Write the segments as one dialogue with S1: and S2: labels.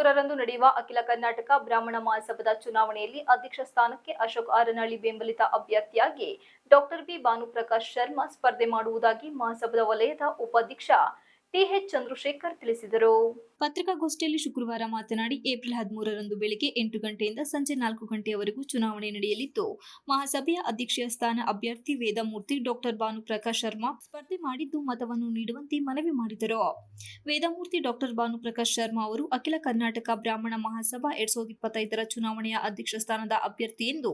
S1: 23ರಂದು ನಡೆಯುವ ಅಖಿಲ ಕರ್ನಾಟಕ ಬ್ರಾಹ್ಮಣ ಮಹಾಸಭಾದ ಚುನಾವಣೆಯಲ್ಲಿ ಅಧ್ಯಕ್ಷ ಸ್ಥಾನಕ್ಕೆ ಅಶೋಕ್ ಆರನಹಳ್ಳಿ ಬೆಂಬಲಿತ ಅಭ್ಯರ್ಥಿಯಾಗಿ ಡಾಕ್ಟರ್ ಬಿ ಭಾನುಪ್ರಕಾಶ್ ಶರ್ಮಾ ಸ್ಪರ್ಧೆ ಮಾಡುವುದಾಗಿ ಮಹಾಸಭಾದ ವಲಯದ ಉಪಾಧ್ಯಕ್ಷ ಟಿಎಚ್ ಚಂದ್ರಶೇಖರ್ ತಿಳಿಸಿದರು. ಪತ್ರಿಕಾಗೋಷ್ಠಿಯಲ್ಲಿ ಶುಕ್ರವಾರ ಮಾತನಾಡಿ, ಏಪ್ರಿಲ್ 13ರಂದು ಬೆಳಗ್ಗೆ 8 ಗಂಟೆಯಿಂದ ಸಂಜೆ 4 ಗಂಟೆಯವರೆಗೂ ಚುನಾವಣೆ ನಡೆಯಲಿದ್ದು, ಮಹಾಸಭೆಯ ಅಧ್ಯಕ್ಷೀಯ ಸ್ಥಾನ ಅಭ್ಯರ್ಥಿ ವೇದಮೂರ್ತಿ ಡಾಕ್ಟರ್ ಭಾನುಪ್ರಕಾಶ್ ಶರ್ಮಾ ಸ್ಪರ್ಧೆ ಮಾಡಿದ್ದು ಮತವನ್ನು ನೀಡುವಂತೆ ಮನವಿ ಮಾಡಿದರು. ವೇದಮೂರ್ತಿ ಡಾಕ್ಟರ್ ಭಾನುಪ್ರಕಾಶ್ ಶರ್ಮಾ ಅವರು ಅಖಿಲ ಕರ್ನಾಟಕ ಬ್ರಾಹ್ಮಣ ಮಹಾಸಭಾ 2025ರ ಚುನಾವಣೆಯ ಅಧ್ಯಕ್ಷ ಸ್ಥಾನದ ಅಭ್ಯರ್ಥಿ ಎಂದು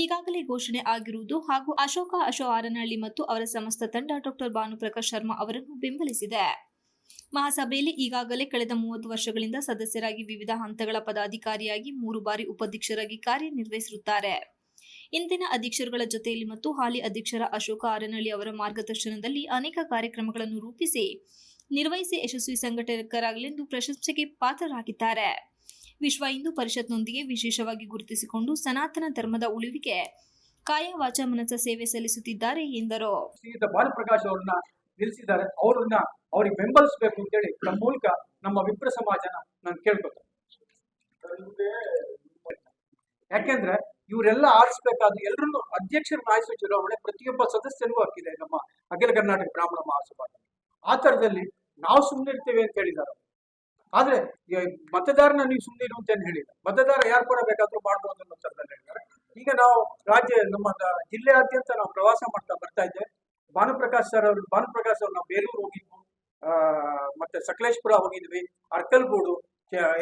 S1: ಈಗಾಗಲೇ ಘೋಷಣೆ ಆಗಿರುವುದು ಹಾಗೂ ಅಶೋಕ್ ಆರನಹಳ್ಳಿ ಮತ್ತು ಅವರ ಸಮಸ್ತ ತಂಡ ಡಾಕ್ಟರ್ ಭಾನುಪ್ರಕಾಶ್ ಶರ್ಮಾ ಅವರನ್ನು ಬೆಂಬಲಿಸಿದೆ. ಮಹಾಸಭೆಯಲ್ಲಿ ಈಗಾಗಲೇ ಕಳೆದ 30 ವರ್ಷಗಳಿಂದ ಸದಸ್ಯರಾಗಿ ವಿವಿಧ ಹಂತಗಳ ಪದಾಧಿಕಾರಿಯಾಗಿ 3 ಬಾರಿ ಉಪಾಧ್ಯಕ್ಷರಾಗಿ ಕಾರ್ಯನಿರ್ವಹಿಸಿರುತ್ತಾರೆ. ಇಂದಿನ ಅಧ್ಯಕ್ಷರುಗಳ ಜೊತೆಯಲ್ಲಿ ಮತ್ತು ಹಾಲಿ ಅಧ್ಯಕ್ಷರ ಅಶೋಕ್ ಆರನಹಳ್ಳಿ ಅವರ ಮಾರ್ಗದರ್ಶನದಲ್ಲಿ ಅನೇಕ ಕಾರ್ಯಕ್ರಮಗಳನ್ನು ರೂಪಿಸಿ ನಿರ್ವಹಿಸಿ ಯಶಸ್ವಿ ಸಂಘಟಕರಾಗಲೆಂದು ಪ್ರಶಂಸೆಗೆ ಪಾತ್ರರಾಗಿದ್ದಾರೆ. ವಿಶ್ವ ಹಿಂದೂ ಪರಿಷತ್ನೊಂದಿಗೆ ವಿಶೇಷವಾಗಿ ಗುರುತಿಸಿಕೊಂಡು ಸನಾತನ ಧರ್ಮದ ಉಳಿವಿಗೆ ಕಾಯ ವಾಚ ಮನಸ ಸೇವೆ ಸಲ್ಲಿಸುತ್ತಿದ್ದಾರೆ ಎಂದರು.
S2: ಭಾನುಪ್ರಕಾಶ್ ಅವರನ್ನ ನಿಲ್ಲಿಸಿದ್ದಾರೆ, ಅವ್ರಿಗೆ ಬೆಂಬಲಿಸಬೇಕು ಅಂತೇಳಿ ನಮ್ಮ ಮೂಲಕ ನಮ್ಮ ವಿಪ್ರ ಸಮಾಜನ ನಾನು ಕೇಳ್ಕೊತೇನೆ. ಯಾಕೆಂದ್ರೆ ಇವರೆಲ್ಲ ಆರಿಸಬೇಕಾದ ಎಲ್ಲರನ್ನು ಅಧ್ಯಕ್ಷರನ್ನ ಆಯ್ಸೋ ಚುನಾವಣೆ ಪ್ರತಿಯೊಬ್ಬ ಸದಸ್ಯರಿಗೂ ಹಾಕಿದೆ ನಮ್ಮ ಅಖಿಲ ಕರ್ನಾಟಕ ಬ್ರಾಹ್ಮಣ ಮಹಾಸಭಾ. ಆ ತರದಲ್ಲಿ ನಾವು ಸುಮ್ಮನೆ ಇರ್ತೇವೆ ಅಂತ ಹೇಳಿದ್ದಾರೆ. ಆದ್ರೆ ಮತದಾರನ ನೀವು ಸುಮ್ಮನೆ ಇರು ಅಂತ ಹೇಳಿಲ್ಲ, ಮತದಾರ ಯಾರು ಕೂಡ ಬೇಕಾದ್ರೂ ಮಾಡ್ಬೋದು ಅನ್ನೋ ತರದಲ್ಲಿ ಹೇಳಿದ್ದಾರೆ. ಈಗ ನಾವು ನಮ್ಮ ಜಿಲ್ಲೆಯಾದ್ಯಂತ ನಾವು ಪ್ರವಾಸ ಮಾಡ್ತಾ ಬರ್ತಾ ಇದ್ದೇವೆ. ಭಾನುಪ್ರಕಾಶ್ ಅವ್ರು ನಾವು ಬೇಲೂರು ಹೋಗಿದ್ವು, ಮತ್ತೆ ಸಕಲೇಶ್ಪುರ ಹೋಗಿದ್ವಿ, ಅರ್ಕಲ್ಗೂಡು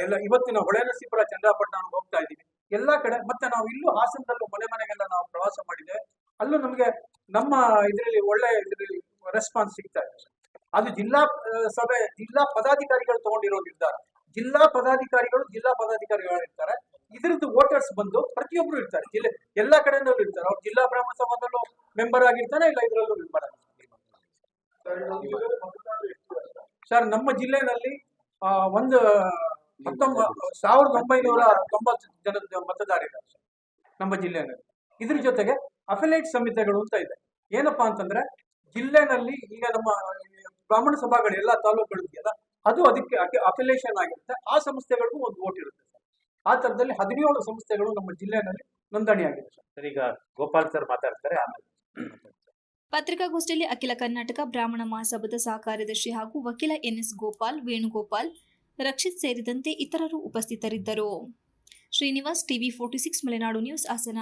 S2: ಎಲ್ಲ, ಇವತ್ತಿನ ಹೊಳೆನರಸೀಪುರ ಚಂದ್ರಾಪಟ್ಟಣ ಹೋಗ್ತಾ ಇದೀವಿ. ಎಲ್ಲಾ ಕಡೆ ಮತ್ತೆ ನಾವು ಇಲ್ಲೂ ಹಾಸನದಲ್ಲೂ ಮನೆಗೆಲ್ಲ ನಾವು ಪ್ರವಾಸ ಮಾಡಿದ್ದೇವೆ. ಅಲ್ಲೂ ನಮಗೆ ನಮ್ಮ ಇದರಲ್ಲಿ ಒಳ್ಳೆ ರೆಸ್ಪಾನ್ಸ್ ಸಿಗ್ತಾ ಇದೆ. ಅದು ಜಿಲ್ಲಾ ಪದಾಧಿಕಾರಿಗಳು ತಗೊಂಡಿರೋ ನಿರ್ಧಾರ. ಜಿಲ್ಲಾ ಪದಾಧಿಕಾರಿಗಳು ಇರ್ತಾರೆ. ಇದ್ರದ್ದು ವೋಟರ್ಸ್ ಬಂದು ಪ್ರತಿಯೊಬ್ರು ಇರ್ತಾರೆ, ಜಿಲ್ಲೆ ಎಲ್ಲಾ ಕಡೆಯಲ್ಲೂ ಇರ್ತಾರೆ. ಅವ್ರು ಜಿಲ್ಲಾ ಬ್ರಾಹ್ಮಣ ಸಭಾದಲ್ಲೂ ಮೆಂಬರ್ ಆಗಿರ್ತಾನೆ, ಇಲ್ಲ ಇದರಲ್ಲೂ ಮೆಂಬರ್ ಆಗಿರ್ತಾರೆ. ಸರ್, ನಮ್ಮ ಜಿಲ್ಲೆನಲ್ಲಿ 1990 ಜನದ ಮತದಾರರಿದ್ದಾರೆ ಸರ್ ನಮ್ಮ ಜಿಲ್ಲೆನಲ್ಲಿ. ಇದ್ರ ಜೊತೆಗೆ ಅಫಿಲೇಟ್ ಸಮಿತಿಗಳು ಅಂತ ಇದೆ. ಏನಪ್ಪಾ ಅಂತಂದ್ರೆ ಜಿಲ್ಲೆನಲ್ಲಿ ಈಗ ನಮ್ಮ ಬ್ರಾಹ್ಮಣ ಸಭಾಗಳು ಎಲ್ಲಾ ತಾಲೂಕುಗಳು ಇದೆಯಲ್ಲ, ಅದು ಅದಕ್ಕೆ ಅಫಿಲೇಷನ್ ಆಗಿರುತ್ತೆ. ಆ ಸಂಸ್ಥೆಗಳಿಗೂ ಒಂದು ವೋಟ್ ಇರುತ್ತೆ ಸರ್. ಆ ತರದಲ್ಲಿ 17 ಸಂಸ್ಥೆಗಳು ನಮ್ಮ ಜಿಲ್ಲೆನಲ್ಲಿ ನೋಂದಣಿ ಆಗಿದೆ ಸರ್.
S3: ಈಗ ಗೋಪಾಲ್ ಸರ್ ಮಾತಾಡ್ತಾರೆ.
S1: ಪತ್ರಿಕಾಗೋಷ್ಠಿಯಲ್ಲಿ ಅಖಿಲ ಕರ್ನಾಟಕ ಬ್ರಾಹ್ಮಣ ಮಹಾಸಭಾದ ಸಹ ಕಾರ್ಯದರ್ಶಿ ಹಾಗೂ ವಕೀಲ ಎನ್ಎಸ್ ಗೋಪಾಲ್, ವೇಣುಗೋಪಾಲ್, ರಕ್ಷಿತ್ ಸೇರಿದಂತೆ ಇತರರು ಉಪಸ್ಥಿತರಿದ್ದರು. Srinivas, TV 46 Malenadu news, Hassan.